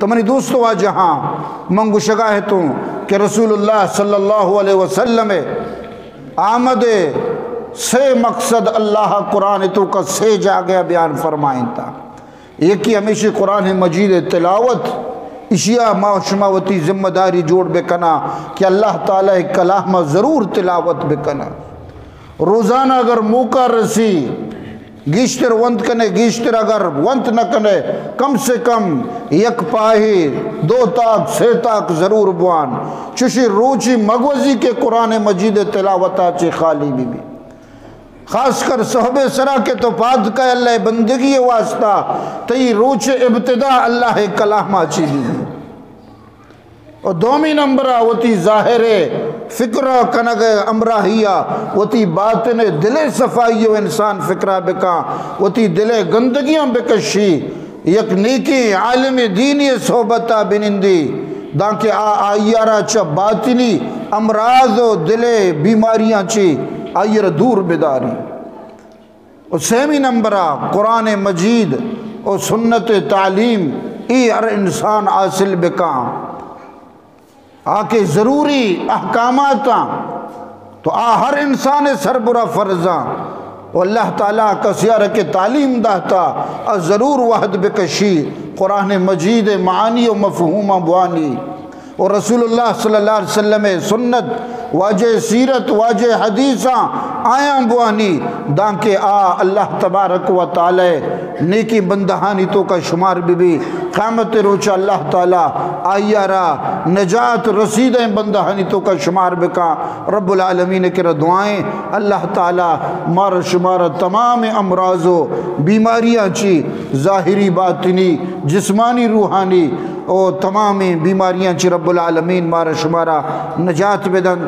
تو منی دوستو جہاں منگو شگاہتوں کہ رسول اللہ صلی اللہ علیہ وسلم آمد سے مقصد اللہ قرآن تو کا سے جا گیا بیان فرمائیں تا ایک ہی ہمیشہ قرآن مجید تلاوت اشیاء معاشماوتی ذمہ داری جوڑ بکنا کہ اللہ تعالیٰ کلام ضرور تلاوت بکنا روزانہ اگر موقع رسی گیشتر وند کنے گیشتر اگر وند نہ کنے کم سے کم یک پاہی 2 تاک 6 تاک ضرور بوان چوشی روچی مگوزی کے قرآن مجید تلاوتا چی خالی بھی خاص کر صحب سرا کے تو پاد کا اللہ بندگی واسطہ تی روچ ابتدا اللہ کلام آچی بھی اور دومی نمبرہ وتی ظاہر فکرہ کنگ امراہیہ وتی باطن دل صفائی و انسان فکرہ بکا وتی دل گندگیاں بکشی یک نیکی عالم دینی صحبتہ بنندی دانکہ آئیارا چا باطنی امراض و دل بیماریاں چی آئیر دور بداری اور سیمی نمبرہ قرآن مجید اور سنت تعلیم ای ہر انسان حاصل بکا آکے ضروری احکامات تو ہر انسان سربرہ فرضاں اور اللہ تعالیٰ کا سیارہ کے تعلیم داتا ضرور وحد بکشی قرآن مجید معانی و مفہوم بوانی اور رسول اللہ صلی اللہ علیہ وسلم سنت واجہ سیرت واجہ حدیثاں آیاں بوانی دانکہ اللہ تبارک و تعالی نیکی بندہانی تو کا شمار بھی قیامت روچہ اللہ تعالی آئیارا نجات رسیدیں بندہانی تو کا شمار بکا رب العالمین کے دعائیں اللہ تعالی مار شمار تمام امراض و بیماریاں چی ظاہری باطنی جسمانی روحانی اور تمام بیماریاں چی رب العالمین مار شمارا نجات بدن